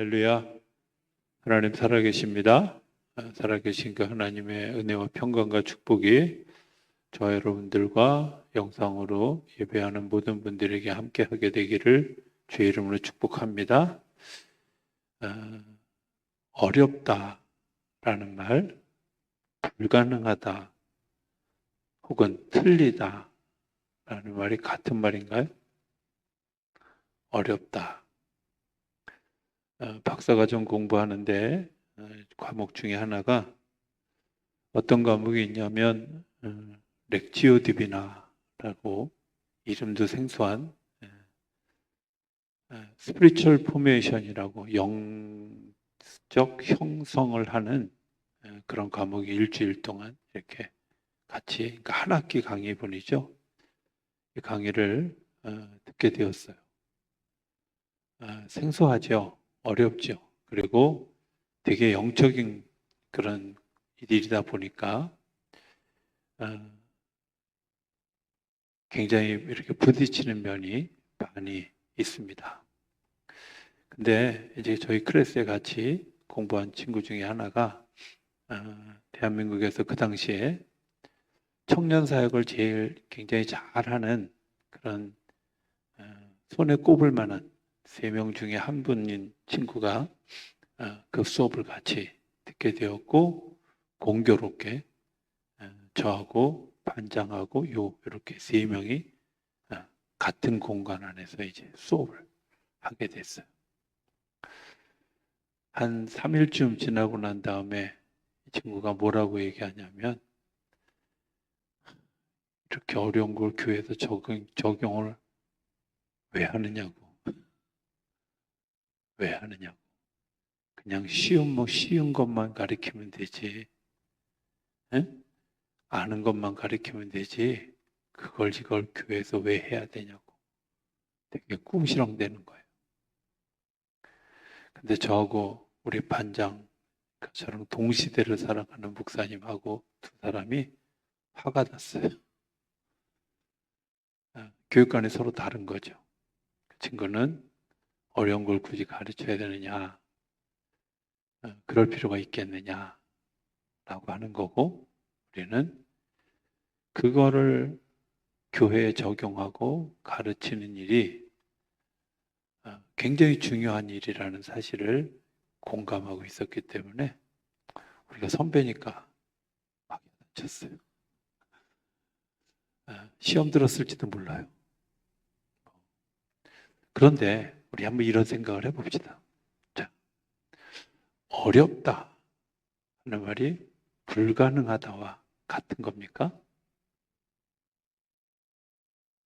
할렐루야. 하나님 살아계십니다. 살아계신 그 하나님의 은혜와 평강과 축복이 저와 여러분들과 영상으로 예배하는 모든 분들에게 함께하게 되기를 주의 이름으로 축복합니다. 어렵다라는 말, 불가능하다 혹은 틀리다라는 말이 같은 말인가요? 어렵다. 박사과정 공부하는데 과목 중에 하나가 어떤 과목이 있냐면 렉지오 디비나라고 이름도 생소한 스피리추얼 포메이션이라고 영적 형성을 하는 그런 과목이 일주일 동안 이렇게 같이, 그러니까 한 학기 강의분이죠. 이 강의를 듣게 되었어요. 생소하죠. 어렵죠. 그리고 되게 영적인 그런 일이다 보니까 굉장히 이렇게 부딪히는 면이 많이 있습니다. 근데 이제 저희 클래스에 같이 공부한 친구 중에 하나가 대한민국에서 그 당시에 청년 사역을 제일 굉장히 잘하는 그런 손에 꼽을 만한 3명 중에 한 분인 친구가 그 수업을 같이 듣게 되었고, 공교롭게 저하고 반장하고 이렇게 3명이 같은 공간 안에서 이제 수업을 하게 됐어요. 한 3일쯤 지나고 난 다음에 이 친구가 뭐라고 얘기하냐면, 이렇게 어려운 걸 교회에서 적용을 왜 하느냐고. 왜 하느냐고. 그냥 쉬운 것만 가르치면 되지. 에? 아는 것만 가르치면 되지. 이걸 교회에서 왜 해야 되냐고. 되게 궁시렁대는 거예요. 근데 저하고 우리 반장, 저랑 동시대를 살아가는 목사님하고 두 사람이 화가 났어요. 교육관이 서로 다른 거죠. 그 친구는 어려운 걸 굳이 가르쳐야 되느냐, 그럴 필요가 있겠느냐라고 하는 거고, 우리는 그거를 교회에 적용하고 가르치는 일이 굉장히 중요한 일이라는 사실을 공감하고 있었기 때문에 우리가 선배니까 막 쳤어요. 시험 들었을지도 몰라요. 그런데 우리 한번 이런 생각을 해봅시다. 자, 어렵다 하는 말이 불가능하다와 같은 겁니까?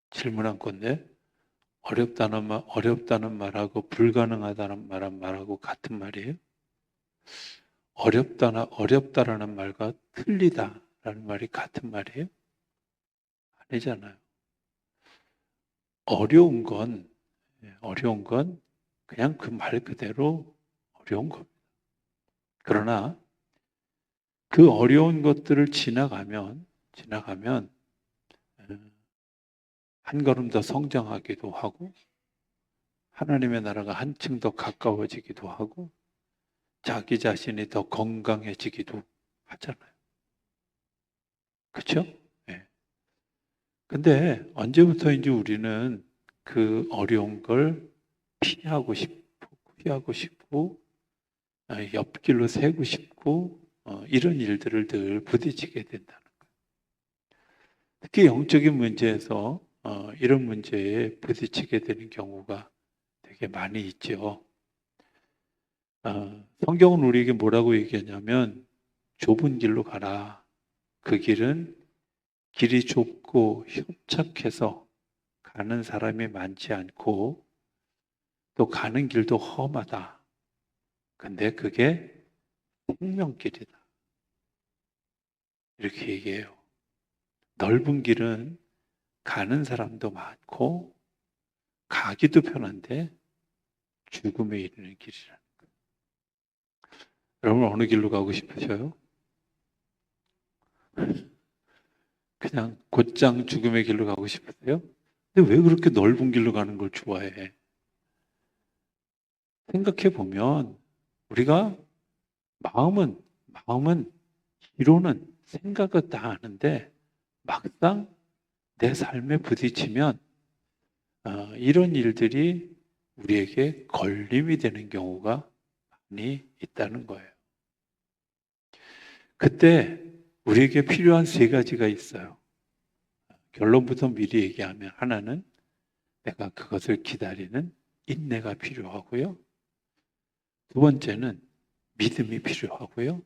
질문한 건데, 어렵다는 말하고 불가능하다는 말하고 같은 말이에요? 어렵다라는 말과 틀리다라는 말이 같은 말이에요? 아니잖아요. 어려운 건 그냥 그 말 그대로 어려운 겁니다. 그러나 그 어려운 것들을 지나가면 한 걸음 더 성장하기도 하고, 하나님의 나라가 한층 더 가까워지기도 하고, 자기 자신이 더 건강해지기도 하잖아요. 그렇죠? 네. 근데 언제부터인지 우리는 그 어려운 걸 피하고 싶고, 옆길로 새고 싶고, 이런 일들을 늘 부딪히게 된다는 거예요. 특히 영적인 문제에서 이런 문제에 부딪히게 되는 경우가 되게 많이 있죠. 성경은 우리에게 뭐라고 얘기하냐면, 좁은 길로 가라. 그 길이 좁고 협착해서 가는 사람이 많지 않고 또 가는 길도 험하다. 근데 그게 생명길이다. 이렇게 얘기해요. 넓은 길은 가는 사람도 많고 가기도 편한데 죽음에 이르는 길이라는 거예요. 여러분 어느 길로 가고 싶으셔요? 그냥 곧장 죽음의 길로 가고 싶으세요? 근데 왜 그렇게 넓은 길로 가는 걸 좋아해? 생각해 보면 우리가 마음은 이론은 생각은 다 하는데 막상 내 삶에 부딪히면 이런 일들이 우리에게 걸림이 되는 경우가 많이 있다는 거예요. 그때 우리에게 필요한 세 가지가 있어요. 결론부터 미리 얘기하면 하나는 내가 그것을 기다리는 인내가 필요하고요. 두 번째는 믿음이 필요하고요.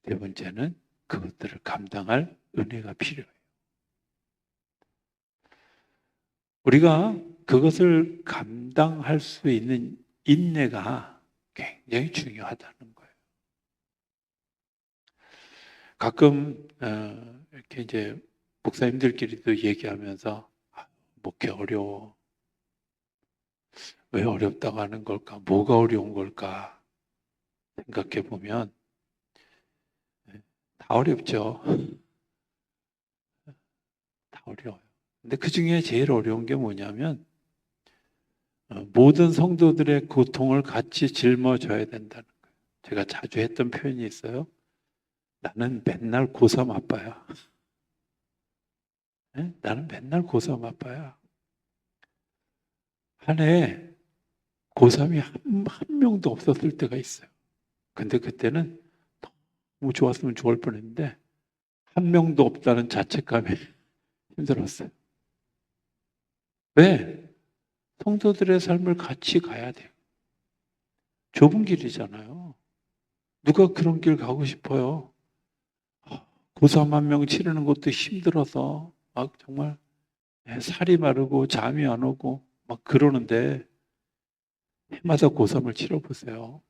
네 번째는 그것들을 감당할 은혜가 필요해요. 우리가 그것을 감당할 수 있는 인내가 굉장히 중요하다는 거예요. 가끔 이렇게 이제 목사님들끼리도 얘기하면서 목회 어려워. 왜 어렵다고 하는 걸까? 뭐가 어려운 걸까? 생각해 보면 다 어렵죠. 다 어려워요. 근데 그 중에 제일 어려운 게 뭐냐면 모든 성도들의 고통을 같이 짊어져야 된다는 거예요. 제가 자주 했던 표현이 있어요. 나는 맨날 고3 아빠야. 네? 나는 맨날 고3 아빠야. 한 해에 고3이 한 명도 없었을 때가 있어요. 근데 그때는 너무 좋았으면 좋을 뻔했는데 한 명도 없다는 자책감에 힘들었어요. 왜? 성도들의 삶을 같이 가야 돼요. 좁은 길이잖아요. 누가 그런 길 가고 싶어요? 고3 한 명 치르는 것도 힘들어서 막 정말 살이 마르고 잠이 안 오고 막 그러는데 해마다 고3을 치러보세요.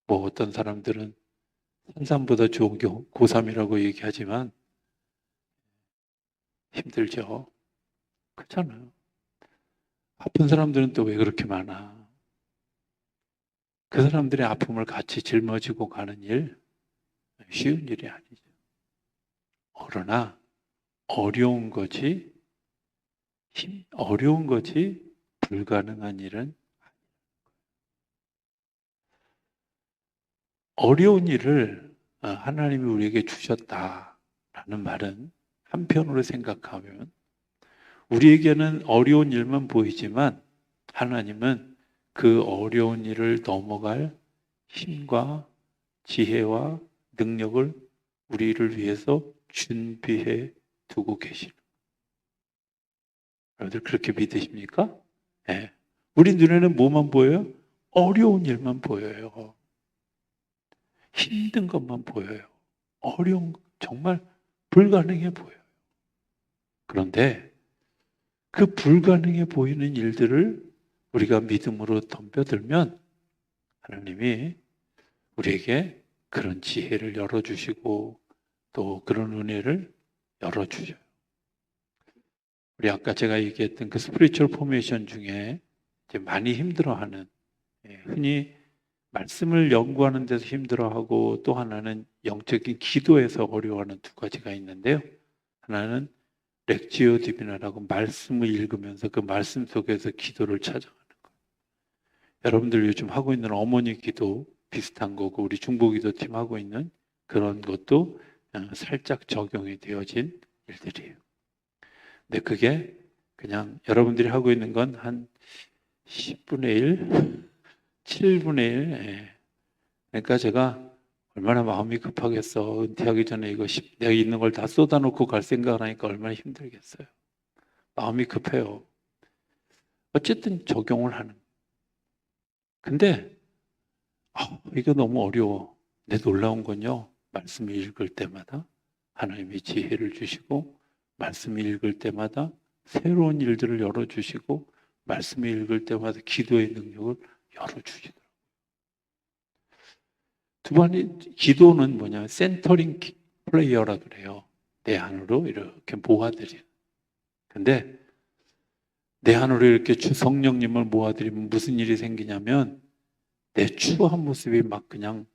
뭐 어떤 사람들은 산삼보다 좋은 게 고3이라고 얘기하지만 힘들죠. 그렇잖아요. 아픈 사람들은 또 왜 그렇게 많아? 그 사람들의 아픔을 같이 짊어지고 가는 일 쉬운 일이 아니죠. 그러나 어려운 거지 어려운 거지 불가능한 일은 어려운 일을 하나님이 우리에게 주셨다라는 말은 한편으로 생각하면 우리에게는 어려운 일만 보이지만 하나님은 그 어려운 일을 넘어갈 힘과 지혜와 능력을 우리를 위해서 준비해 두고 계시는. 여러분들 그렇게 믿으십니까? 네. 우리 눈에는 뭐만 보여요? 어려운 일만 보여요. 힘든 것만 보여요. 어려운, 정말 불가능해 보여요. 그런데 그 불가능해 보이는 일들을 우리가 믿음으로 덤벼들면 하나님이 우리에게 그런 지혜를 열어주시고 또 그런 은혜를 열어주셔요. 우리 아까 제가 얘기했던 그 스피리추얼 포메이션 중에 이제 많이 힘들어하는, 흔히 말씀을 연구하는 데서 힘들어하고 또 하나는 영적인 기도에서 어려워하는 두 가지가 있는데요. 하나는 렉지오 디비나라고 말씀을 읽으면서 그 말씀 속에서 기도를 찾아가는 거예요. 여러분들 요즘 하고 있는 어머니 기도 비슷한 거고 우리 중보기도팀 하고 있는 그런 것도 살짝 적용이 되어진 일들이에요. 근데 그게 그냥 여러분들이 하고 있는 건 한 10분의 1, 7분의 1. 그러니까 제가 얼마나 마음이 급하겠어. 은퇴하기 전에 이거 내가 있는 걸 다 쏟아놓고 갈 생각을 하니까 얼마나 힘들겠어요. 마음이 급해요. 어쨌든 적용을 하는. 근데 이거 너무 어려워. 근데 놀라운 건요. 말씀을 읽을 때마다 하나님이 지혜를 주시고 말씀을 읽을 때마다 새로운 일들을 열어주시고 말씀을 읽을 때마다 기도의 능력을 열어주시더라고요. 두 번째 기도는 뭐냐면 센터링 플레이어라 그래요. 내 안으로 이렇게 모아들이는. 근데 내 안으로 이렇게 성령님을 모아들이면 무슨 일이 생기냐면 내 추한 모습이 막 그냥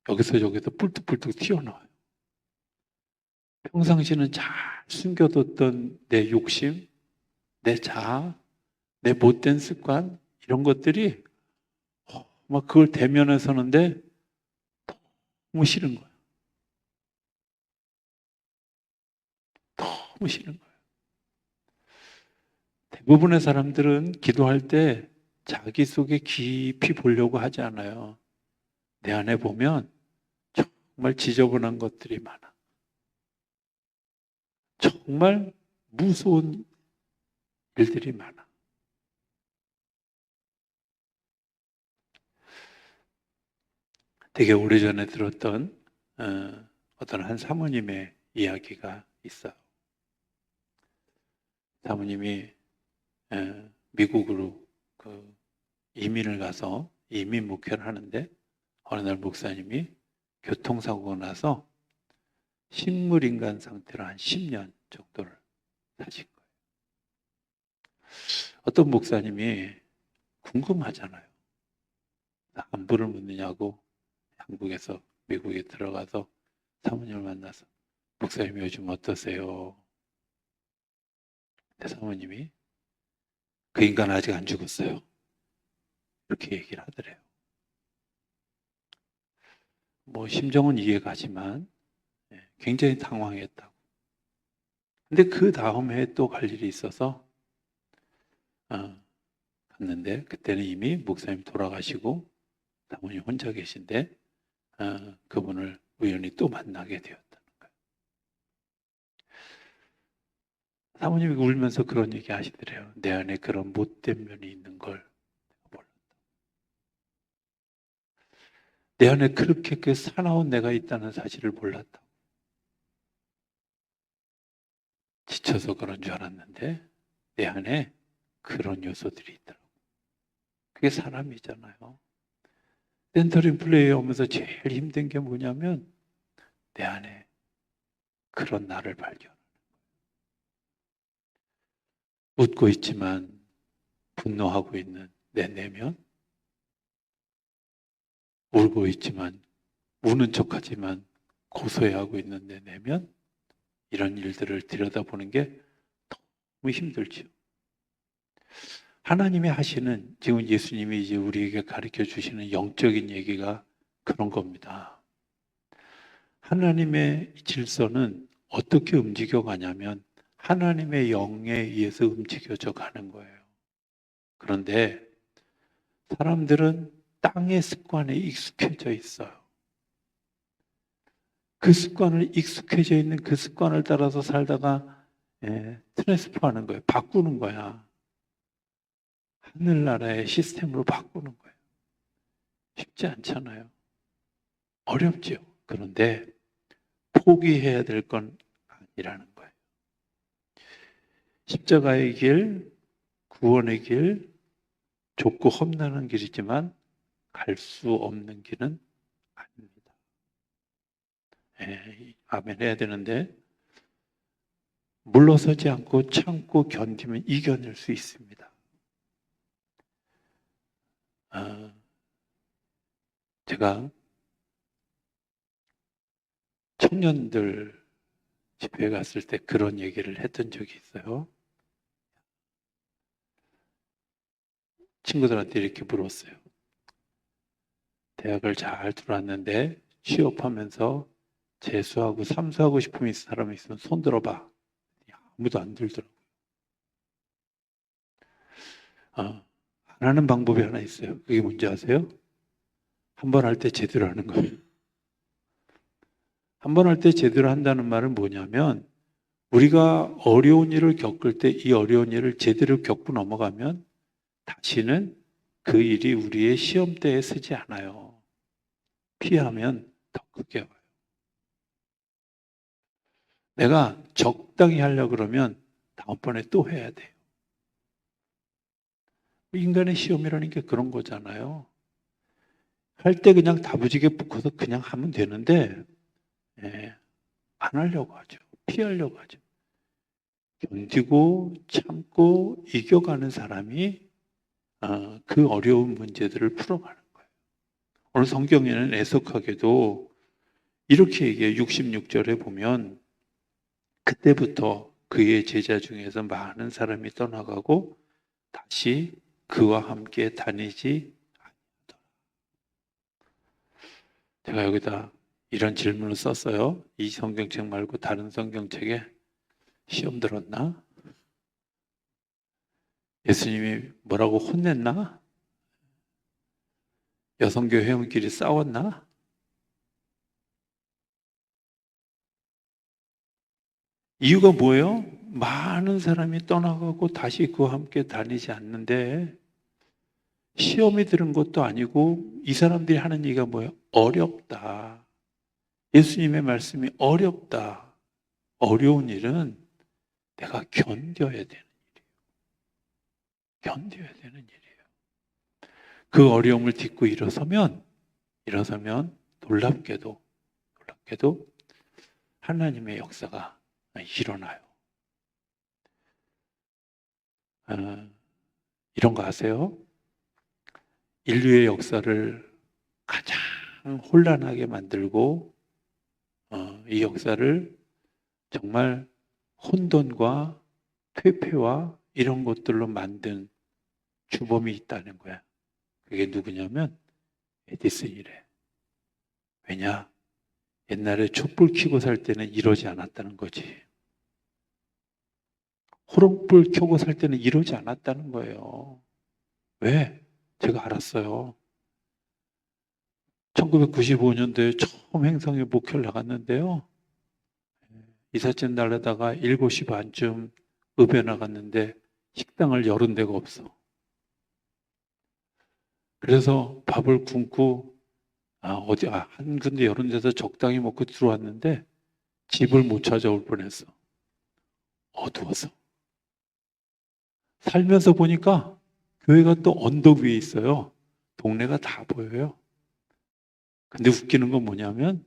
여기서 저기서 뿔뚝뿔뚝 튀어나와요. 평상시는 잘 숨겨뒀던 내 욕심, 내 자아, 내 못된 습관 이런 것들이 막 그걸 대면에 서는데 너무 싫은 거야. 너무 싫은 거야. 대부분의 사람들은 기도할 때 자기 속에 깊이 보려고 하지 않아요. 내 안에 보면 정말 지저분한 것들이 많아. 정말 무서운 일들이 많아. 되게 오래전에 들었던 어떤 한 사모님의 이야기가 있어요. 사모님이 미국으로 그 이민을 가서 이민 목회를 하는데 어느 날 목사님이 교통사고가 나서 식물인간 상태로 한 10년 정도를 사신 거예요. 어떤 목사님이 궁금하잖아요. 안부를 묻느냐고 한국에서 미국에 들어가서 사모님을 만나서 목사님 요즘 어떠세요? 근데 사모님이 그 인간 아직 안 죽었어요. 이렇게 얘기를 하더래요. 뭐 심정은 이해가지만 굉장히 당황했다고. 근데 그 다음 해에 또 갈 일이 있어서 갔는데 그때는 이미 목사님 돌아가시고 사모님 혼자 계신데 그분을 우연히 또 만나게 되었다는 거예요. 사모님이 울면서 그런 얘기 하시더래요. 내 안에 그런 못된 면이 있는 걸 몰랐다. 내 안에 그렇게 그 사나운 내가 있다는 사실을 몰랐다. 지쳐서 그런 줄 알았는데 내 안에 그런 요소들이 있더라고요. 그게 사람이잖아요. 센터링 플레이 하면서 제일 힘든 게 뭐냐면 내 안에 그런 나를 발견. 웃고 있지만 분노하고 있는 내 내면, 울고 있지만 우는 척하지만 고소해하고 있는 내 내면, 이런 일들을 들여다보는 게 너무 힘들죠. 하나님이 하시는, 지금 예수님이 이제 우리에게 가르쳐 주시는 영적인 얘기가 그런 겁니다. 하나님의 질서는 어떻게 움직여 가냐면 하나님의 영에 의해서 움직여져 가는 거예요. 그런데 사람들은 땅의 습관에 익숙해져 있어요. 그 습관을 익숙해져 있는 그 습관을 따라서 살다가 트랜스퍼하는 거예요. 바꾸는 거야. 하늘나라의 시스템으로 바꾸는 거예요. 쉽지 않잖아요. 어렵죠. 그런데 포기해야 될 건 아니라는 거예요. 십자가의 길, 구원의 길, 좁고 험난한 길이지만 갈 수 없는 길은 아닙니다. 아멘 해야 되는데 물러서지 않고 참고 견디면 이겨낼 수 있습니다. 제가 청년들 집회에 갔을 때 그런 얘기를 했던 적이 있어요. 친구들한테 이렇게 물었어요. 대학을 잘 들어왔는데 취업하면서 재수하고 삼수하고 싶은 사람이 있으면 손 들어봐. 아무도 안 들더라고요. 안 하는 방법이 하나 있어요. 그게 뭔지 아세요? 한 번 할 때 제대로 하는 거예요. 한 번 할 때 제대로 한다는 말은 뭐냐면 우리가 어려운 일을 겪을 때 이 어려운 일을 제대로 겪고 넘어가면 다시는 그 일이 우리의 시험대에 서지 않아요. 피하면 더 크게 와요. 내가 적당히 하려고 그러면 다음번에 또 해야 돼요. 인간의 시험이라는 게 그런 거잖아요. 할 때 그냥 다부지게 붙어서 그냥 하면 되는데 안 하려고 하죠. 피하려고 하죠. 견디고 참고 이겨가는 사람이 그 어려운 문제들을 풀어가는 거예요. 오늘 성경에는 애석하게도 이렇게 얘기해요. 66절에 보면 그때부터 그의 제자 중에서 많은 사람이 떠나가고 다시 그와 함께 다니지 아니하더라. 제가 여기다 이런 질문을 썼어요. 이 성경책 말고 다른 성경책에 시험 들었나? 예수님이 뭐라고 혼냈나? 여성교 회원끼리 싸웠나? 이유가 뭐예요? 많은 사람이 떠나가고 다시 그와 함께 다니지 않는데 시험이 들은 것도 아니고 이 사람들이 하는 얘기가 뭐예요? 어렵다. 예수님의 말씀이 어렵다. 어려운 일은 내가 견뎌야 되는 일이에요. 견뎌야 되는 일이에요. 그 어려움을 딛고 일어서면 놀랍게도 하나님의 역사가 일어나요. 이런 거 아세요? 인류의 역사를 가장 혼란하게 만들고 이 역사를 정말 혼돈과 퇴폐와 이런 것들로 만든 주범이 있다는 거야. 그게 누구냐면 에디슨이래. 왜냐? 옛날에 촛불 켜고 살 때는 이러지 않았다는 거지. 호롱불 켜고 살 때는 이러지 않았다는 거예요. 왜? 제가 알았어요. 1995년도에 처음 행성에 목회를 나갔는데요. 이삿짐 날려다가 7시 반쯤 읍에 나갔는데 식당을 열은 데가 없어. 그래서 밥을 굶고 한 군데 열은 데서 적당히 먹고 들어왔는데 집을 못 찾아올 뻔했어. 어두워서. 살면서 보니까 교회가 또 언덕 위에 있어요. 동네가 다 보여요. 근데 웃기는 건 뭐냐면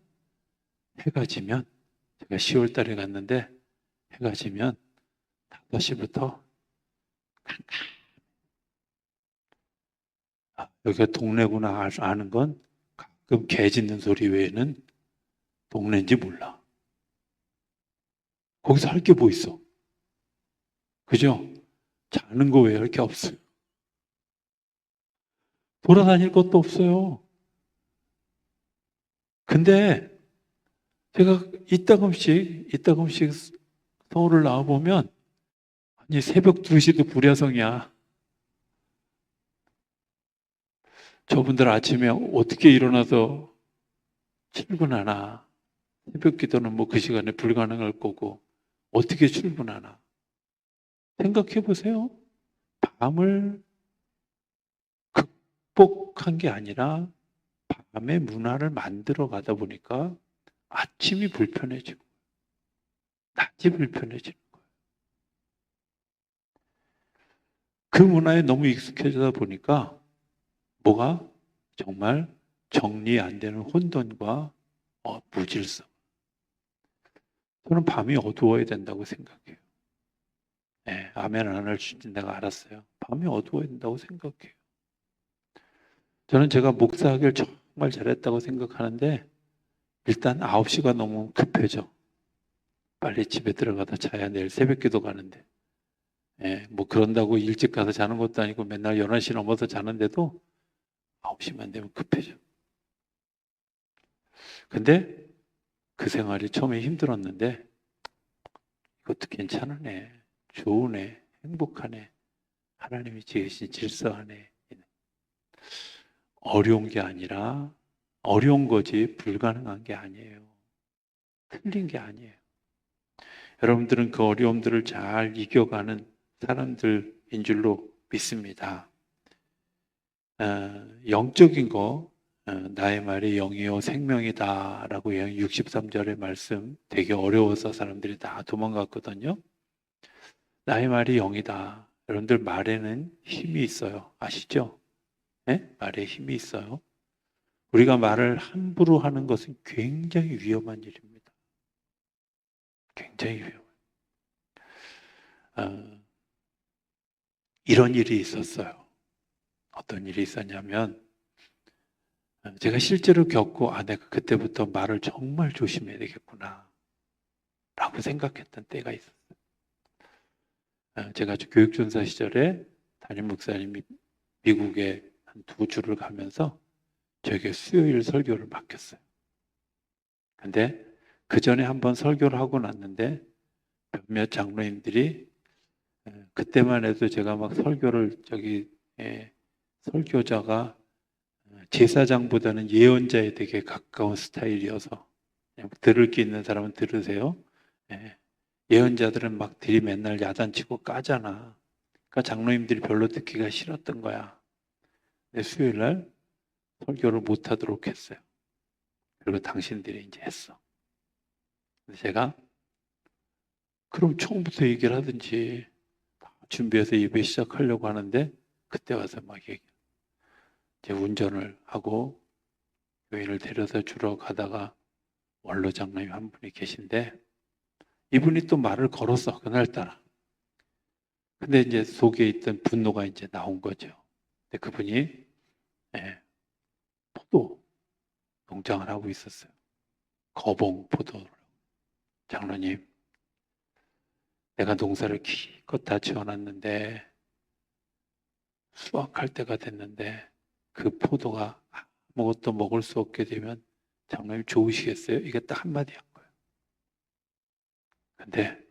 해가 지면 제가 10월 달에 갔는데 해가 지면 5시부터 여기가 동네구나 아는 건 가끔 개 짖는 소리 외에는 동네인지 몰라. 거기서 할 게 뭐 있어? 그죠? 자는 거 외에 할 게 없어요. 돌아다닐 것도 없어요. 근데 제가 이따금씩 서울을 나와보면 아니 새벽 2시도 불야성이야. 저분들 아침에 어떻게 일어나서 출근하나. 새벽 기도는 뭐 그 시간에 불가능할 거고 어떻게 출근하나. 생각해 보세요. 밤을 극복한 게 아니라 밤의 문화를 만들어 가다 보니까 아침이 불편해지고 낮이 불편해지는 거예요. 그 문화에 너무 익숙해지다 보니까 뭐가 정말 정리 안 되는 혼돈과 무질서. 저는 밤이 어두워야 된다고 생각해요. 네, 아멘 안 할 줄 내가 알았어요. 밤이 어두워야 된다고 생각해요. 저는 제가 목사하기를 정말 잘했다고 생각하는데 일단 9시가 너무 급해져. 빨리 집에 들어가다 자야 내일 새벽기도 가는데. 예, 뭐 그런다고 일찍 가서 자는 것도 아니고 맨날 11시 넘어서 자는데도 9시만 되면 급해져. 근데 그 생활이 처음에 힘들었는데 이것도 괜찮으네. 좋으네. 행복하네. 하나님이 지으신 질서 안에 있는. 어려운 게 아니라 어려운 거지 불가능한 게 아니에요. 틀린 게 아니에요. 여러분들은 그 어려움들을 잘 이겨가는 사람들인 줄로 믿습니다. 영적인 거 나의 말이 영이요 생명이다 라고 63절의 말씀 되게 어려워서 사람들이 다 도망갔거든요. 나의 말이 영이다. 여러분들 말에는 힘이 있어요. 아시죠? 네? 말에 힘이 있어요. 우리가 말을 함부로 하는 것은 굉장히 위험한 일입니다. 굉장히 위험해요. 이런 일이 있었어요. 어떤 일이 있었냐면 제가 실제로 겪고 내가 그때부터 말을 정말 조심해야 되겠구나 라고 생각했던 때가 있었어요. 제가 교육전사 시절에 담임 목사님이 미국에 한 2주를 가면서 저에게 수요일 설교를 맡겼어요. 근데 그 전에 한번 설교를 하고 났는데 몇몇 장로님들이 그때만 해도 제가 막 설교를 설교자가 제사장보다는 예언자에 되게 가까운 스타일이어서 그냥 들을 게 있는 사람은 들으세요. 예언자들은 막 들이 맨날 야단치고 까잖아. 그러니까 장로님들이 별로 듣기가 싫었던 거야. 근데 수요일 날 설교를 못 하도록 했어요. 그리고 당신들이 이제 했어. 그래서 제가 그럼 처음부터 얘기를 하든지 준비해서 예배 시작하려고 하는데 그때 와서 막 얘기. 이제 운전을 하고 교인을 데려다 주러 가다가 원로 장로님 한 분이 계신데 이분이 또 말을 걸었어 그날따라. 근데 이제 속에 있던 분노가 이제 나온 거죠. 근데 그분이 포도 농장을 하고 있었어요. 거봉 포도를. 장로님, 내가 농사를 기껏 다 지어놨는데 수확할 때가 됐는데 그 포도가 아무것도 먹을 수 없게 되면 장로님 좋으시겠어요? 이게 딱 한마디 한 거예요. 근데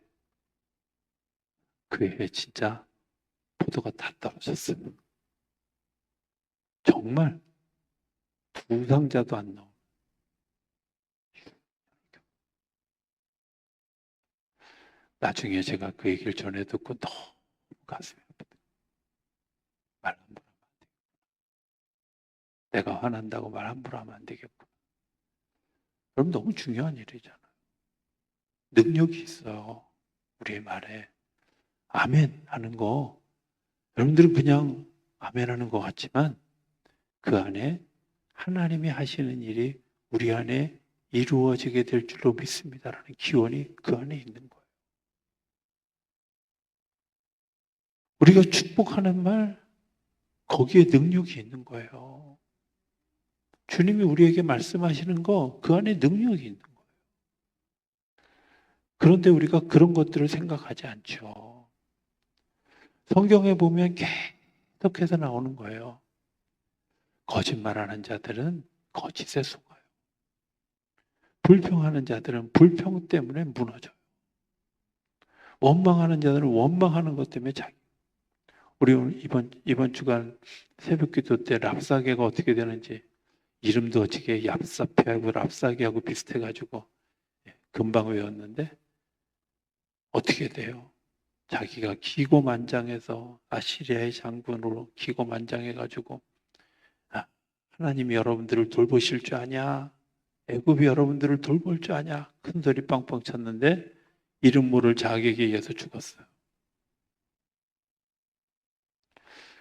그 해에 진짜 포도가 다 떨어졌어요. 정말 두 상자도 안 나오고. 나중에 제가 그 얘기를 전해 듣고 너무 가슴이 아프다. 말 함부로 하면 안 되겠구나. 내가 화난다고 말 함부로 하면 안 되겠구나. 그럼 너무 중요한 일이잖아요. 능력이 있어요. 우리의 말에. 아멘 하는 거 여러분들은 그냥 아멘 하는 것 같지만 그 안에 하나님이 하시는 일이 우리 안에 이루어지게 될 줄로 믿습니다라는 기원이 그 안에 있는 거예요. 우리가 축복하는 말 거기에 능력이 있는 거예요. 주님이 우리에게 말씀하시는 거 그 안에 능력이 있는 거예요. 그런데 우리가 그런 것들을 생각하지 않죠. 성경에 보면 계속해서 나오는 거예요. 거짓말하는 자들은 거짓에 속아요. 불평하는 자들은 불평 때문에 무너져요. 원망하는 자들은 원망하는 것 때문에 우리 이번 주간 새벽기도 때 랍사계가 어떻게 되는지 이름도 어떻게 얍사페하고 랍사계하고 비슷해가지고 금방 외웠는데 어떻게 돼요? 자기가 기고만장해서 아시리아의 장군으로 기고만장해가지고 하나님이 여러분들을 돌보실 줄 아냐? 애굽이 여러분들을 돌볼 줄 아냐? 큰 소리 빵빵 쳤는데 이름 모를 자객에 의해서 죽었어요.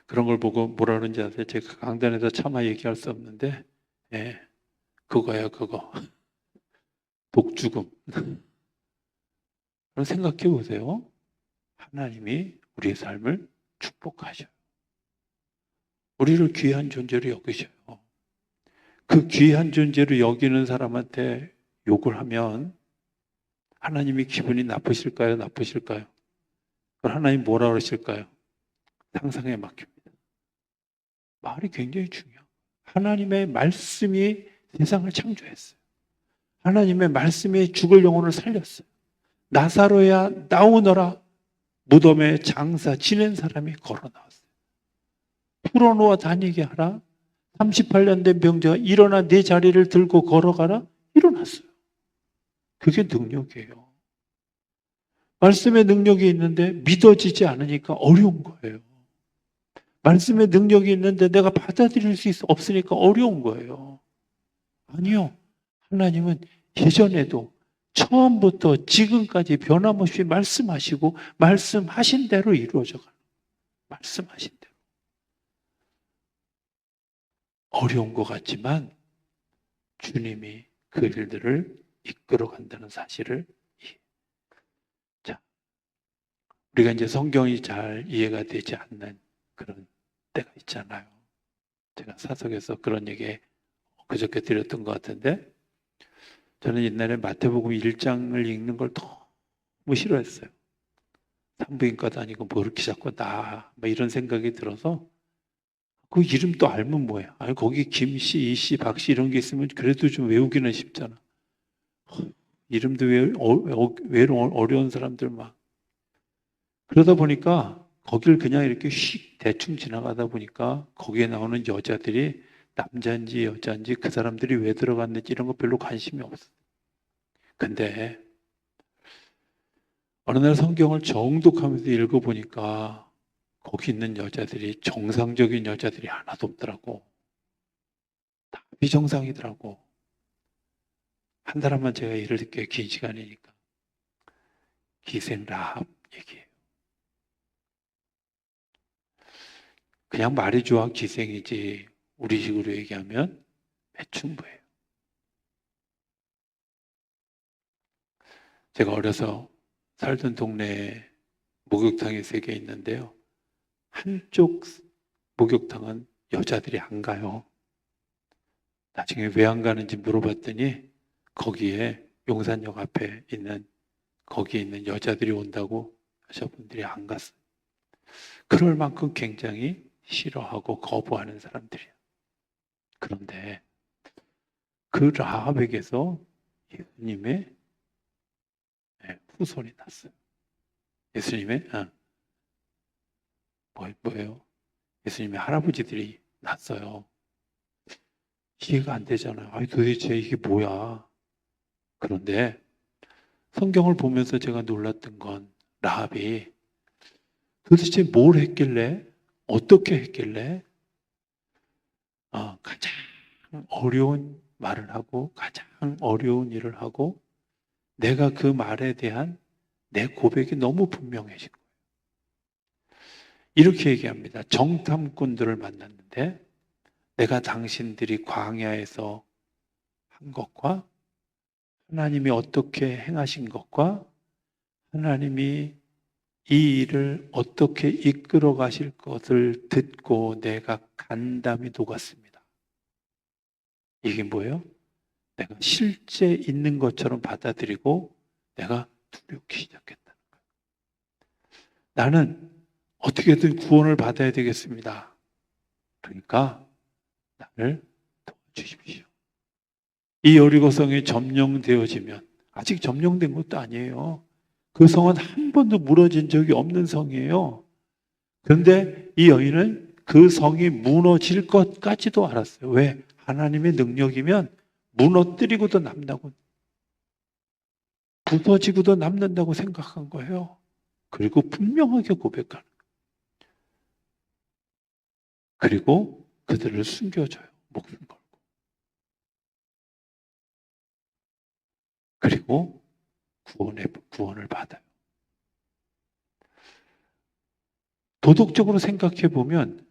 그런 걸 보고 뭐라 그런지 아세요? 제가 강단에서 차마 얘기할 수 없는데 그거예요 그거. 독죽음. 그럼 생각해 보세요. 하나님이 우리의 삶을 축복하셔요. 우리를 귀한 존재로 여기셔요. 그 귀한 존재로 여기는 사람한테 욕을 하면 하나님이 기분이 나쁘실까요? 나쁘실까요? 그럼 하나님 뭐라 그러실까요? 상상에 맡깁니다. 말이 굉장히 중요해요. 하나님의 말씀이 세상을 창조했어요. 하나님의 말씀이 죽을 영혼을 살렸어요. 나사로야 나오너라. 무덤에 장사 지낸 사람이 걸어 나왔어요. 풀어놓아 다니게 하라. 38년 된 병자가 일어나 내 자리를 들고 걸어가라. 일어났어요. 그게 능력이에요. 말씀의 능력이 있는데 믿어지지 않으니까 어려운 거예요. 말씀의 능력이 있는데 내가 받아들일 수 없으니까 어려운 거예요. 아니요. 하나님은 예전에도 처음부터 지금까지 변함없이 말씀하시고 말씀하신 대로 이루어져 가는 말씀하신 대로. 어려운 것 같지만 주님이 그 일들을 이끌어 간다는 사실을 자, 우리가 이제 성경이 잘 이해가 되지 않는 그런 때가 있잖아요. 제가 사석에서 그런 얘기 그저께 드렸던 것 같은데 저는 옛날에 마태복음 1장을 읽는 걸 너무 싫어했어요. 산부인과 다니고 뭐 이렇게 자꾸 뭐 이런 생각이 들어서 그 이름 또 알면 뭐야. 아니 거기 김씨, 이씨, 박씨 이런 게 있으면 그래도 좀 외우기는 쉽잖아. 이름도 왜 어려운 사람들 막. 그러다 보니까 거길 그냥 이렇게 휙 대충 지나가다 보니까 거기에 나오는 여자들이 남자인지 여자인지 그 사람들이 왜 들어갔는지 이런 거 별로 관심이 없어. 근데 어느 날 성경을 정독하면서 읽어보니까 거기 있는 여자들이 정상적인 여자들이 하나도 없더라고. 다 비정상이더라고. 한 사람만 제가 예를 들게요. 긴 시간이니까. 기생 라합 얘기예요. 그냥 말이 좋아 기생이지 우리 식으로 얘기하면 매춘부예요. 제가 어려서 살던 동네에 목욕탕이 3개 있는데요. 한쪽 목욕탕은 여자들이 안 가요. 나중에 왜 안 가는지 물어봤더니 거기에 용산역 앞에 있는 거기에 있는 여자들이 온다고 여자분들이 안 갔어요. 그럴 만큼 굉장히 싫어하고 거부하는 사람들이에요. 그런데 그 라합에게서 예수님의 후손이 났어요. 예수님의 뭐예요? 예수님의 할아버지들이 났어요. 이해가 안 되잖아요. 아니 도대체 이게 뭐야? 그런데 성경을 보면서 제가 놀랐던 건 라합이 도대체 뭘 했길래 어떻게 했길래 가장 어려운 말을 하고 가장 어려운 일을 하고 내가 그 말에 대한 내 고백이 너무 분명해진 거예요. 이렇게 얘기합니다. 정탐꾼들을 만났는데 내가 당신들이 광야에서 한 것과 하나님이 어떻게 행하신 것과 하나님이 이 일을 어떻게 이끌어 가실 것을 듣고 내가 간담이 녹았습니다. 이게 뭐예요? 내가 실제 있는 것처럼 받아들이고 내가 두렵기 시작했다는 거예요. 나는 어떻게든 구원을 받아야 되겠습니다. 그러니까 나를 도와주십시오. 이 여리고성이 점령되어지면 아직 점령된 것도 아니에요. 그 성은 한 번도 무너진 적이 없는 성이에요. 그런데 이 여인은 그 성이 무너질 것까지도 알았어요. 왜? 하나님의 능력이면 무너뜨리고도 남다고 부서지고도 남는다고 생각한 거예요. 그리고 분명하게 고백하는 거예요. 그리고 그들을 숨겨줘요. 목숨 걸고. 그리고 구원을 받아요. 도덕적으로 생각해 보면,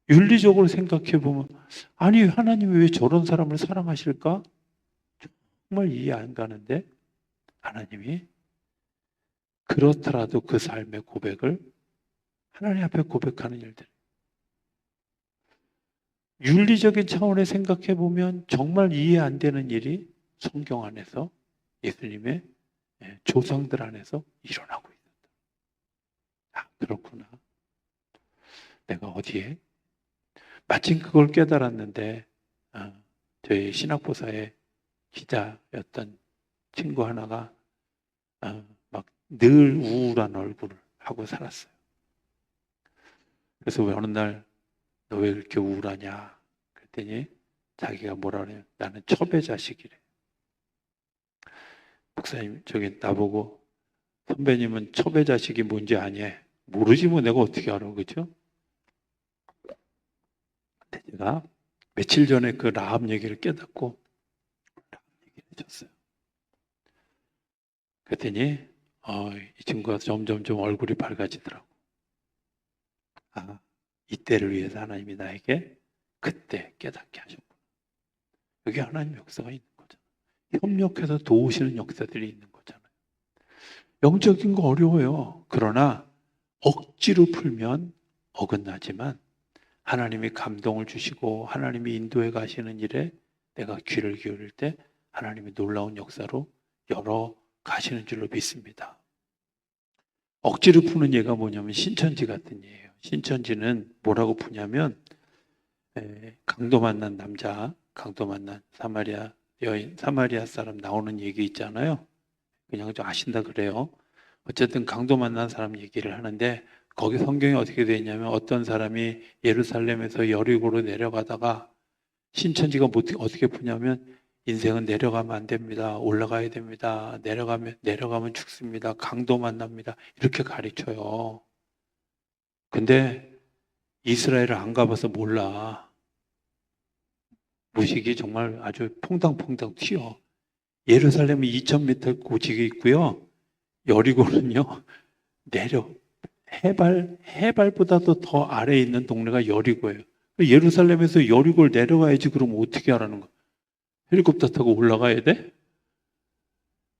윤리적으로 생각해 보면, 아니 하나님이 왜 저런 사람을 사랑하실까? 정말 이해 안 가는데 하나님이 그렇더라도 그 삶의 고백을 하나님 앞에 고백하는 일들. 윤리적인 차원에 생각해 보면 정말 이해 안 되는 일이 성경 안에서 예수님의 조상들 안에서 일어나고 있었다. 아, 그렇구나. 내가 어디에? 마침 그걸 깨달았는데 저희 신학보사의 기자였던 친구 하나가 막 늘 우울한 얼굴을 하고 살았어요. 그래서 어느 날 너 왜 이렇게 우울하냐? 그랬더니 자기가 뭐라 그래요? 나는 첩의 자식이래. 목사님 저기 나보고 선배님은 첩의 자식이 뭔지 아냐? 모르지 뭐 내가 어떻게 알아, 그죠? 근데 제가 며칠 전에 그 라합 얘기를 깨닫고 라합 얘기를 해줬어요. 그랬더니 이 친구가 점점 얼굴이 밝아지더라고. 아, 이때를 위해서 하나님이 나에게 그때 깨닫게 하셨구나. 여기 하나님의 역사가 있는 거잖아요. 협력해서 도우시는 역사들이 있는 거잖아요. 영적인 거 어려워요. 그러나 억지로 풀면 어긋나지만 하나님이 감동을 주시고 하나님이 인도해 가시는 일에 내가 귀를 기울일 때 하나님이 놀라운 역사로 열어 가시는 줄로 믿습니다. 억지로 푸는 예가 뭐냐면 신천지 같은 예예요. 신천지는 뭐라고 푸냐면 강도 만난 남자, 강도 만난 사마리아 여인, 사마리아 사람 나오는 얘기 있잖아요. 그냥 좀 아신다 그래요. 어쨌든 강도 만난 사람 얘기를 하는데 거기 성경이 어떻게 되어 있냐면 어떤 사람이 예루살렘에서 여리고로 내려가다가 신천지가 어떻게 푸냐면 인생은 내려가면 안 됩니다. 올라가야 됩니다. 내려가면 죽습니다. 강도 만납니다. 이렇게 가르쳐요. 근데 이스라엘을 안 가봐서 몰라. 무식이 정말 아주 퐁당퐁당 튀어. 예루살렘이 2000m 고지에 있고요. 여리고는요, 내려, 해발보다도 더 아래에 있는 동네가 여리고예요. 예루살렘에서 여리고를 내려가야지 그럼 어떻게 하라는 거야? 헬리콥터 타고 올라가야 돼?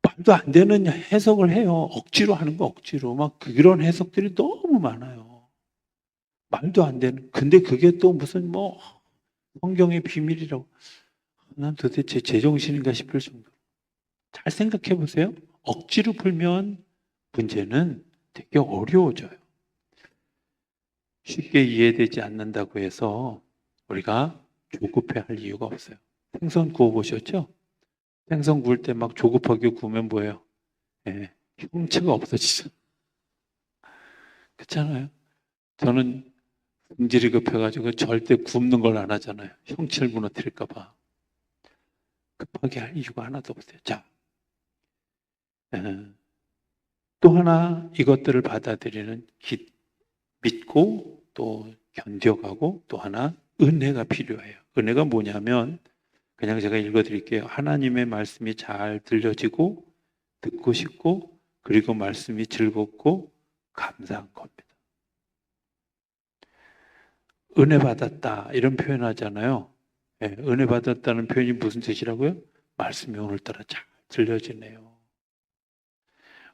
말도 안 되는 해석을 해요. 억지로 하는 거 억지로. 막 그런 해석들이 너무 많아요. 말도 안 되는. 근데 그게 또 무슨 뭐 성경의 비밀이라고. 난 도대체 제정신인가 싶을 정도. 잘 생각해 보세요. 억지로 풀면 문제는 되게 어려워져요. 쉽게 이해되지 않는다고 해서 우리가 조급해 할 이유가 없어요. 생선 구워 보셨죠? 생선 구울 때 막 조급하게 구우면 뭐예요? 형체가 없어지죠. 그렇잖아요. 저는 성질이 급해가지고 절대 굽는 걸 안 하잖아요. 형체를 무너뜨릴까 봐. 급하게 할 이유가 하나도 없어요. 자, 또 하나 이것들을 받아들이는 믿고 또 견뎌가고 또 하나 은혜가 필요해요. 은혜가 뭐냐면 그냥 제가 읽어드릴게요. 하나님의 말씀이 잘 들려지고 듣고 싶고 그리고 말씀이 즐겁고 감사한 겁니다. 은혜 받았다 이런 표현하잖아요. 네, 은혜 받았다는 표현이 무슨 뜻이라고요? 말씀이 오늘따라 잘 들려지네요.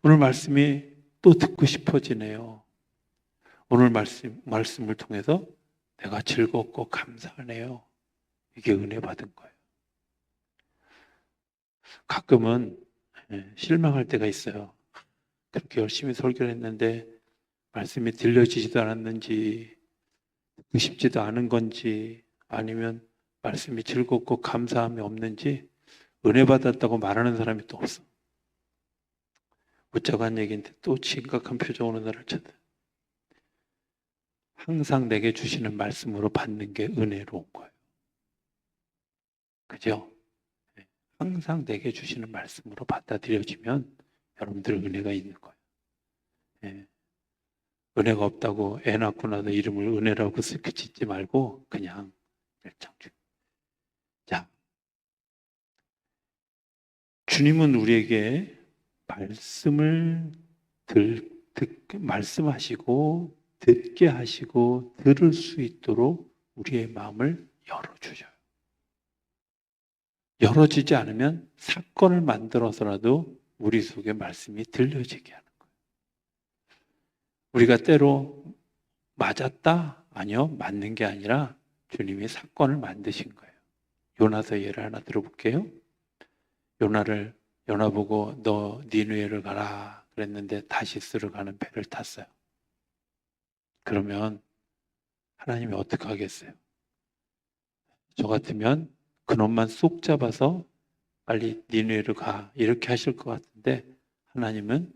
오늘 말씀이 또 듣고 싶어지네요. 오늘 말씀을 통해서 내가 즐겁고 감사하네요. 이게 은혜 받은 거예요. 가끔은 실망할 때가 있어요. 그렇게 열심히 설교를 했는데 말씀이 들려지지도 않았는지 듣고 싶지도 않은 건지 아니면 말씀이 즐겁고 감사함이 없는지 은혜 받았다고 말하는 사람이 또 없어. 웃자고 한 얘기인데 또 심각한 표정으로 나를 쳐다. 항상 내게 주시는 말씀으로 받는 게 은혜로운 거예요. 그죠? 항상 내게 주시는 말씀으로 받아들여지면 여러분들 은혜가 있는 거예요. 예. 은혜가 없다고 애 낳고 나서 이름을 은혜라고 슬피 짓지 말고 그냥 일장주. 자, 주님은 우리에게 말씀하시고 듣게 하시고 들을 수 있도록 우리의 마음을 열어주셔요. 열어지지 않으면 사건을 만들어서라도 우리 속에 말씀이 들려지게 하는 거예요. 우리가 때로 맞았다? 아니요. 맞는 게 아니라 주님이 사건을 만드신 거예요. 요나서 예를 하나 들어볼게요. 요나 보고 너 니느웨를 가라 그랬는데 다시스를 가는 배를 탔어요. 그러면 하나님이 어떻게 하겠어요? 저 같으면 그놈만 쏙 잡아서 빨리 니느웨로 가 이렇게 하실 것 같은데 하나님은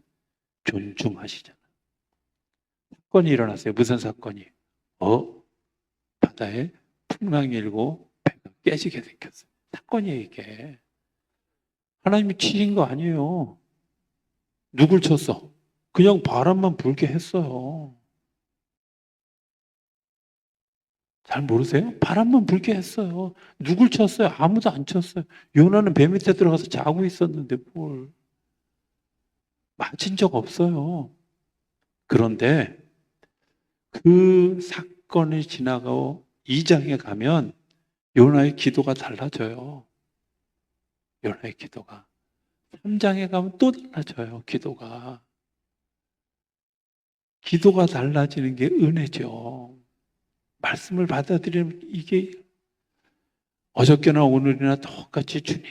존중하시잖아요. 사건이 일어났어요. 무슨 사건이? 바다에 풍랑이 일고 배가 깨지게 생겼어요. 사건이에요 이게. 하나님이 치신 거 아니에요. 누굴 쳤어? 그냥 바람만 불게 했어요. 잘 모르세요? 바람만 불게 했어요. 누굴 쳤어요? 아무도 안 쳤어요. 요나는 배 밑에 들어가서 자고 있었는데 뭘. 맞은 적 없어요. 그런데 그 사건이 지나가고 2장에 가면 요나의 기도가 달라져요. 요나의 기도가. 3장에 가면 또 달라져요. 기도가. 기도가 달라지는 게 은혜죠. 말씀을 받아들이면 이게 어저께나 오늘이나 똑같이 주님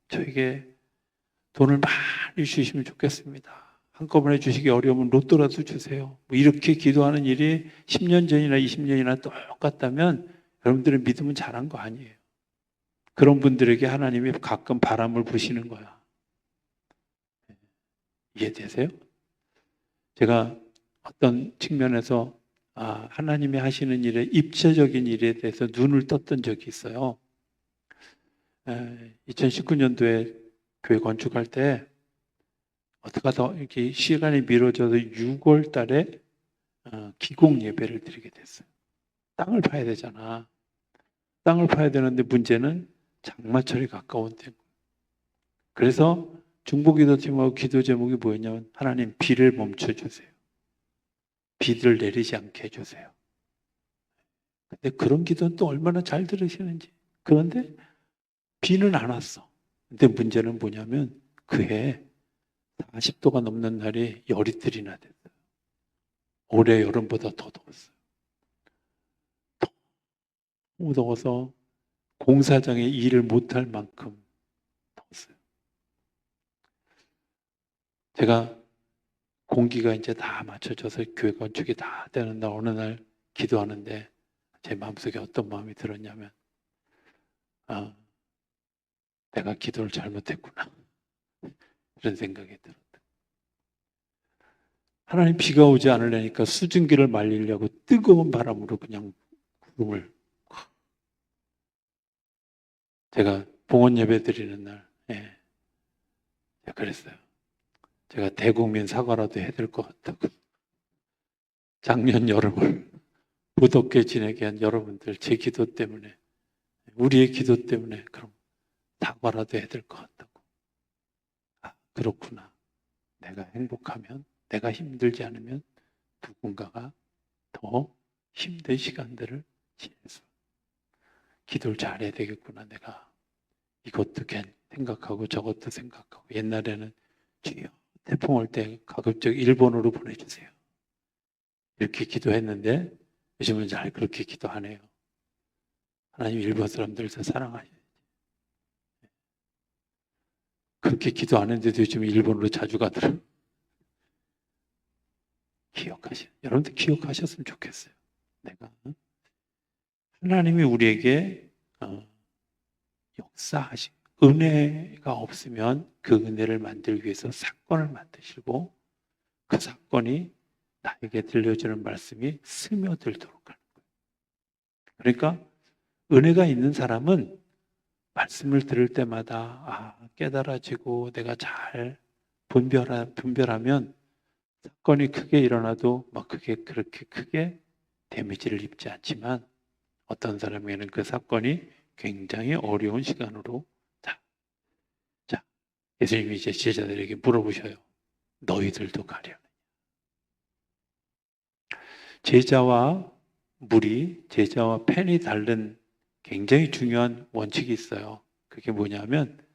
저에게 돈을 많이 주시면 좋겠습니다. 한꺼번에 주시기 어려우면 로또라도 주세요. 뭐 이렇게 기도하는 일이 10년 전이나 20년이나 똑같다면 여러분들의 믿음은 잘한 거 아니에요. 그런 분들에게 하나님이 가끔 바람을 부시는 거야. 이해되세요? 제가 어떤 측면에서 하나님이 하시는 일에 입체적인 일에 대해서 눈을 떴던 적이 있어요. 2019년도에 교회 건축할 때 어떻게 하다 이렇게 시간이 미뤄져서 6월 달에 기공 예배를 드리게 됐어요. 땅을 파야 되잖아. 땅을 파야 되는데 문제는 장마철이 가까운 때고. 그래서 중보기도팀하고 기도 제목이 뭐였냐면 하나님 비를 멈춰주세요. 비를 내리지 않게 해주세요. 근데 그런 기도는 또 얼마나 잘 들으시는지. 그런데 비는 안 왔어. 근데 문제는 뭐냐면 그해 40도가 넘는 날이 열이틀이나 됐어요. 올해 여름보다 더 더웠어요. 너무 더워서 공사장에 일을 못할 만큼 더웠어요. 제가 공기가 이제 다 맞춰져서 교회 건축이 다 되는 날 어느 날 기도하는데 제 마음속에 어떤 마음이 들었냐면 내가 기도를 잘못했구나. 이런 생각이 들었다. 하나님 비가 오지 않으려니까 수증기를 말리려고 뜨거운 바람으로 그냥 구름을. 제가 봉헌 예배 드리는 날 그랬어요. 제가 대국민 사과라도 해야 될 것 같다고. 작년 여름을 무덥게 지내게 한 여러분들 제 기도 때문에 우리의 기도 때문에 그럼 사과라도 해야 될 것 같다고. 그렇구나. 내가 행복하면 내가 힘들지 않으면 누군가가 더 힘든 시간들을 지내서 기도를 잘해야 되겠구나. 내가 이것도 생각하고 저것도 생각하고. 옛날에는 주여 태풍 올 때 가급적 일본으로 보내주세요. 이렇게 기도했는데 요즘은 잘 그렇게 기도 안 해요. 하나님 일본 사람들 더 사랑하셔야지. 그렇게 기도 안 했는데도 요즘 일본으로 자주 가더라고요. 여러분들 기억하셨으면 좋겠어요. 내가 하나님이 우리에게 역사하신 은혜가 없으면 그 은혜를 만들기 위해서 사건을 만드시고 그 사건이 나에게 들려주는 말씀이 스며들도록 하는 거예요. 그러니까 은혜가 있는 사람은 말씀을 들을 때마다 깨달아지고 내가 잘 분별하면 사건이 크게 일어나도 막 그게 그렇게 크게 데미지를 입지 않지만 어떤 사람에게는 그 사건이 굉장히 어려운 시간으로 자, 예수님이 이제 제자들에게 물어보셔요. 너희들도 가려느냐? 제자와 제자와 펜이 다른 굉장히 중요한 원칙이 있어요. 그게 뭐냐면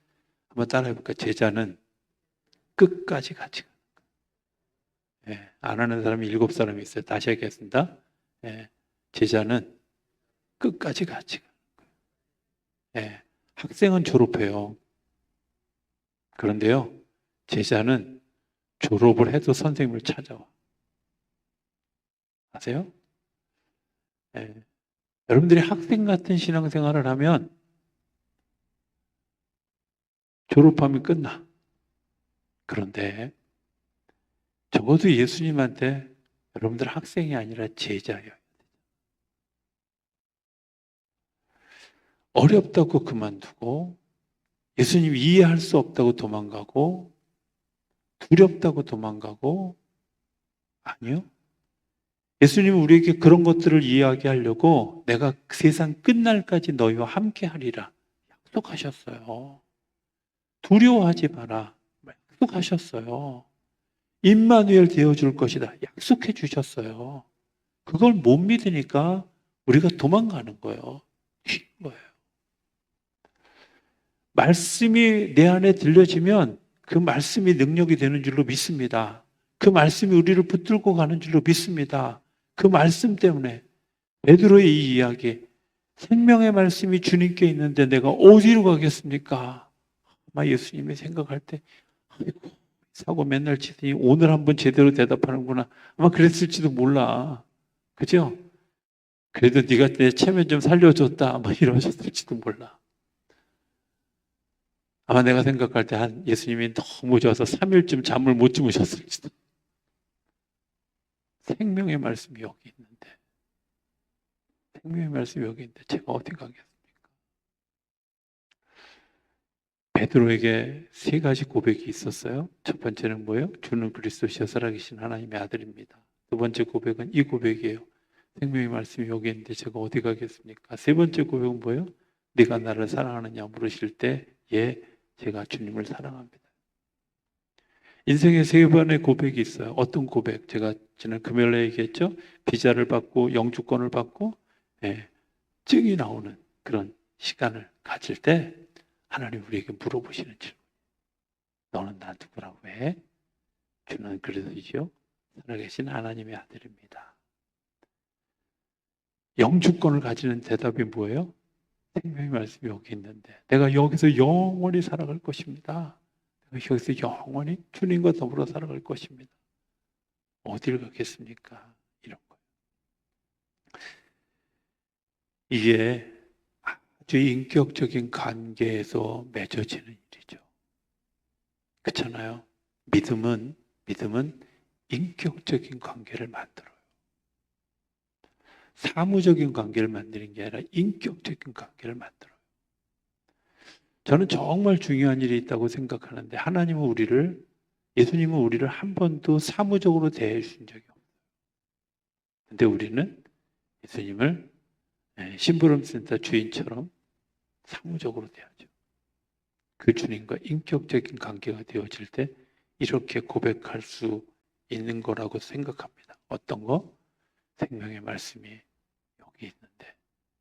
한번 따라해볼까요? 제자는 끝까지 같이 가는 거예요. 안 하는 사람이 7사람이 있어요. 다시 하겠습니다. 제자는 끝까지 같이 가는 거예요. 학생은 졸업해요. 그런데요, 제자는 졸업을 해도 선생님을 찾아와. 아세요? 여러분들이 학생 같은 신앙생활을 하면 졸업하면 끝나. 그런데 적어도 예수님한테 여러분들 학생이 아니라 제자예요. 어렵다고 그만두고 예수님 이해할 수 없다고 도망가고 두렵다고 도망가고 아니요. 예수님은 우리에게 그런 것들을 이야기하려고 내가 세상 끝날까지 너희와 함께 하리라 약속하셨어요. 두려워하지 마라 약속하셨어요. 임마누엘 되어줄 것이다 약속해 주셨어요. 그걸 못 믿으니까 우리가 도망가는 거예요. 튀는 거예요. 말씀이 내 안에 들려지면 그 말씀이 능력이 되는 줄로 믿습니다. 그 말씀이 우리를 붙들고 가는 줄로 믿습니다. 그 말씀 때문에 베드로의 이 이야기, 생명의 말씀이 주님께 있는데 내가 어디로 가겠습니까? 아마 예수님이 생각할 때 아이고 사고 맨날 치더니 오늘 한번 제대로 대답하는구나. 아마 그랬을지도 몰라. 그죠? 그래도 네가 내 체면 좀 살려줬다. 아마 이러셨을지도 몰라. 아마 내가 생각할 때 한 예수님이 너무 좋아서 3일쯤 잠을 못 주무셨을지도. 생명의 말씀이 여기 있는데, 생명의 말씀이 여기 있는데 제가 어디 가겠습니까? 베드로에게 세 가지 고백이 있었어요. 첫 번째는 뭐예요? 주는 그리스도시여 살아계신 하나님의 아들입니다. 두 번째 고백은 이 고백이에요. 생명의 말씀이 여기 있는데 제가 어디 가겠습니까? 세 번째 고백은 뭐예요? 네가 나를 사랑하느냐 물으실 때 예, 제가 주님을 사랑합니다. 인생에 세 번의 고백이 있어요. 어떤 고백? 제가 지난 금요일에 얘기했죠. 비자를 받고 영주권을 받고 예, 증이 나오는 그런 시간을 가질 때 하나님 우리에게 물어보시는 질문. 너는 나 누구라고 해? 주는 그리스도시요 살아계신 하나님의 아들입니다. 영주권을 가지는 대답이 뭐예요? 생명의 말씀이 여기 있는데 내가 여기서 영원히 살아갈 것입니다. 내가 여기서 영원히 주님과 더불어 살아갈 것입니다. 어디를 가겠습니까? 이런 거예요. 이게 아주 인격적인 관계에서 맺어지는 일이죠. 그렇잖아요. 믿음은 인격적인 관계를 만들어요. 사무적인 관계를 만드는 게 아니라 인격적인 관계를 만들어요. 저는 정말 중요한 일이 있다고 생각하는데 예수님은 우리를 한 번도 사무적으로 대해 주신 적이 없어요. 근데 우리는 예수님을 심부름센터 주인처럼 사무적으로 대하죠. 그 주님과 인격적인 관계가 되어질 때 이렇게 고백할 수 있는 거라고 생각합니다. 어떤 거? 생명의 말씀이 여기 있는데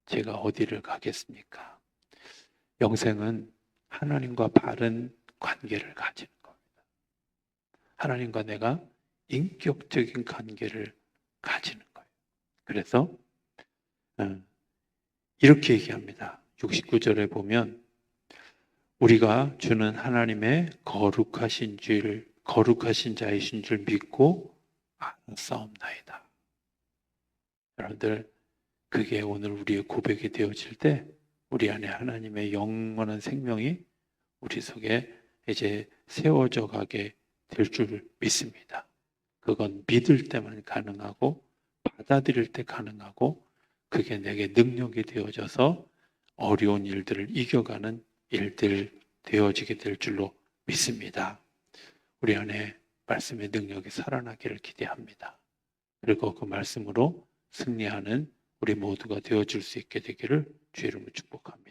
제가 어디를 가겠습니까? 영생은 하나님과 바른 관계를 가지는 겁니다. 하나님과 내가 인격적인 관계를 가지는 거예요. 그래서 이렇게 얘기합니다. 69절에 보면 우리가 주는 하나님의 거룩하신 자이신 줄 믿고 알았사옵나이다. 여러분들 그게 오늘 우리의 고백이 되어질 때 우리 안에 하나님의 영원한 생명이 우리 속에 이제 세워져 가게 될 줄 믿습니다. 그건 믿을 때만 가능하고 받아들일 때 가능하고 그게 내게 능력이 되어져서 어려운 일들을 이겨가는 일들 되어지게 될 줄로 믿습니다. 우리 안에 말씀의 능력이 살아나기를 기대합니다. 그리고 그 말씀으로 승리하는 우리 모두가 되어줄 수 있게 되기를 주의 이름으로 축복합니다.